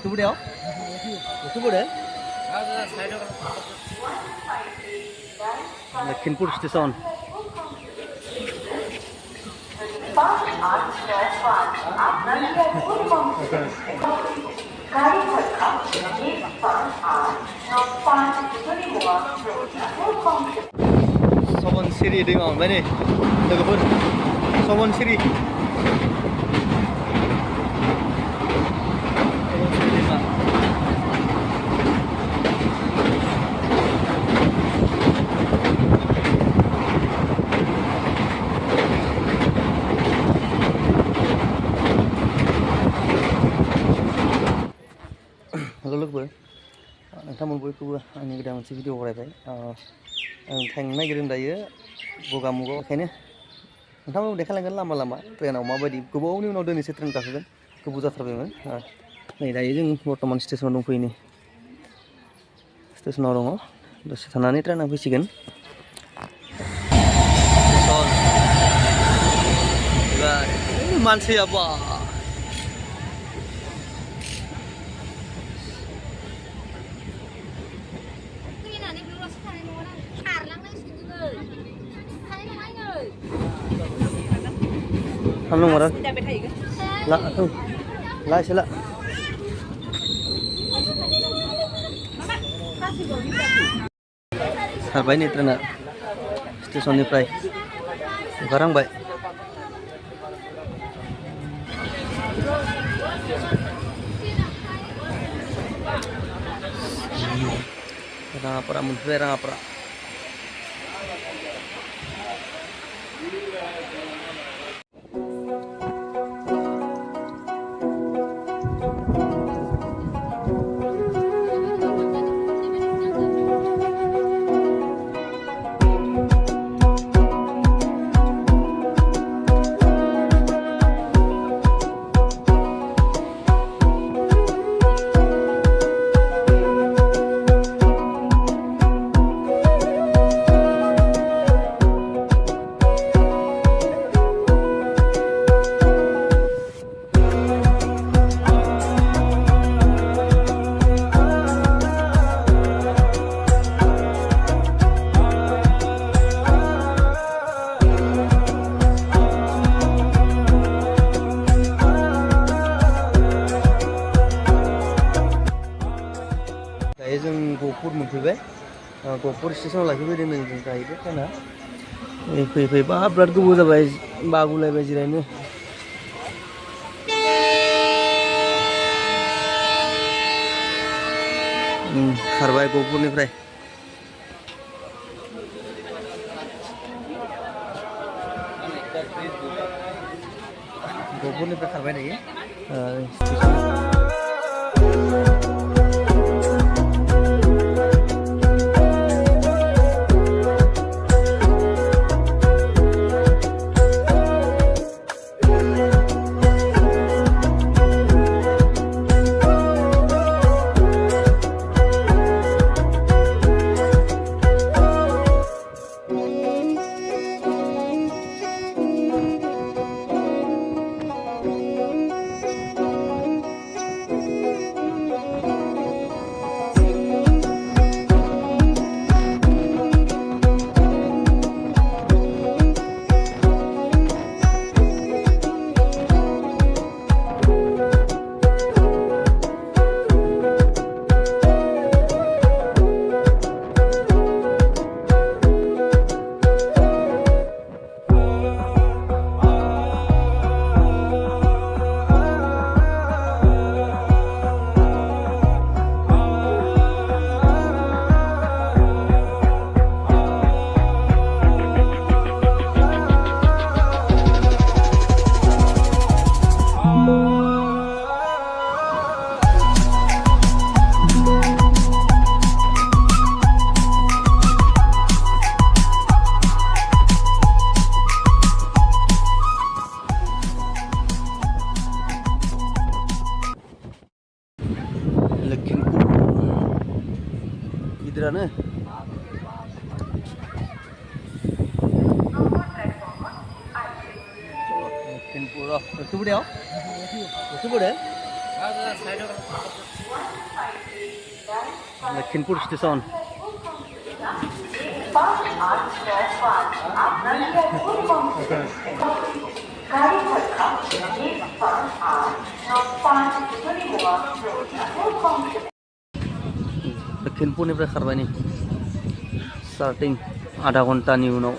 유튜브래요? 유튜브래? Lakhimpur station सबनसिरि दैमा मोनबाय नै लोगोफोर सबनसिरि लोगोफोर नोंथांमोन बयखौबो आंनि गोदान मोनसे भिडिअ बरायबाय आं थांनो नागिरदों दायो गगा मुगायाव ओंखायनो नोंथांमोनबो देखायलांगोन लामा लामा ट्रेनाव माबायदि गोबावनि उनाव दिनैसो ट्रेन गाखोगोन गोबाव जाथारबायमोन नै दायो जों बर्तमान स्टेसनाव दंफैयो नै स्टेसनाव दङ दसे थानानै ट्रेना फैसिगोन मानसिया बा Halo Marah. Lah tuh. Lah sila. Harbai ni trena. Stesen ni prai. Sekarang baik. Rang apa mun rang apa. जों गहपुर मोनफैबाय गहपुर स्टेसनाव लाखिफैदों नों जों गाहैदो ट्रेना फैयै फैयै बा बिराद गोबाव जाबाय बागुलायबाय जिरायनो खारबाय गहपुरनिफ्राय खारबाय दायो गिदिरानो लखीमपुर युट्युब दे लखीमपुर स्टेशन लखीमपुरनिफ्राय खारबाय नै स्टार्टिं आधा घन्टानि उनाव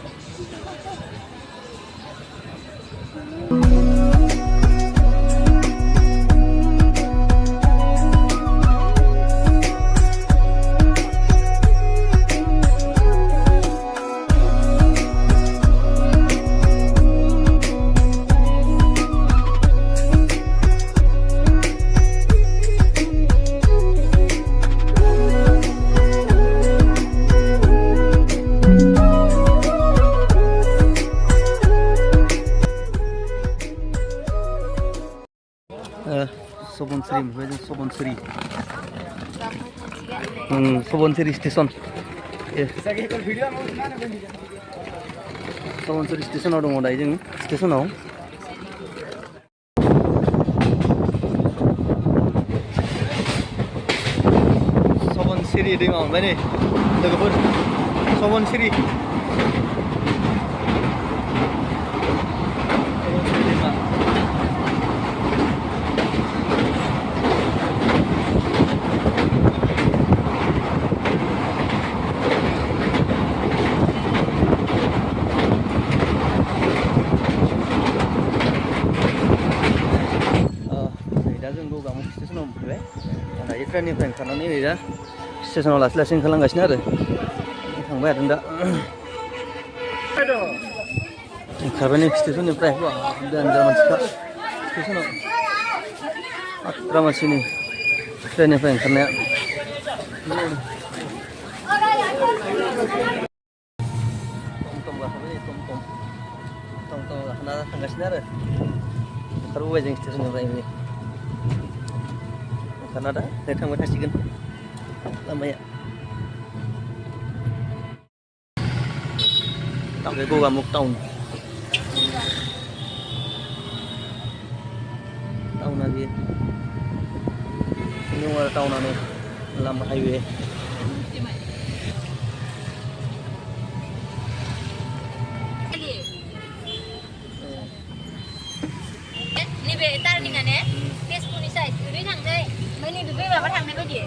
Sobonsri, moufainya Sobonsri. Sobonsri station. Sobonsri station ada mau dah jeng station nào. Sobonsri dengan mana? Dekat Sobonsri. स्टेशनाव मोनफैबाय दायो ट्रेननिफ्राय ओंखारनानै नै दा स्टेशनाव लासै लासै ओंखारलांगासिनो आरो थांबाय थादों दा ओंखारबाय नै स्टेशननिफ्राय दानजा मानसिफ्रा स्टेशनाव आद्रा मानसिनि ट्रेननिफ्राय ओंखारनाया टम गाखोबाय टम गाखोना थांगासिनो आरो ओंखारबोबाय जों स्टेशननिफ्राय karena ada saya tambah kasihkan lamanya sampai gua gamuk tahun lagi ini mau tahun aneh lama highway ini betar nih kan ya Facebook ini saya ini thằng đây mấy này bị vào bắt thằng này có gì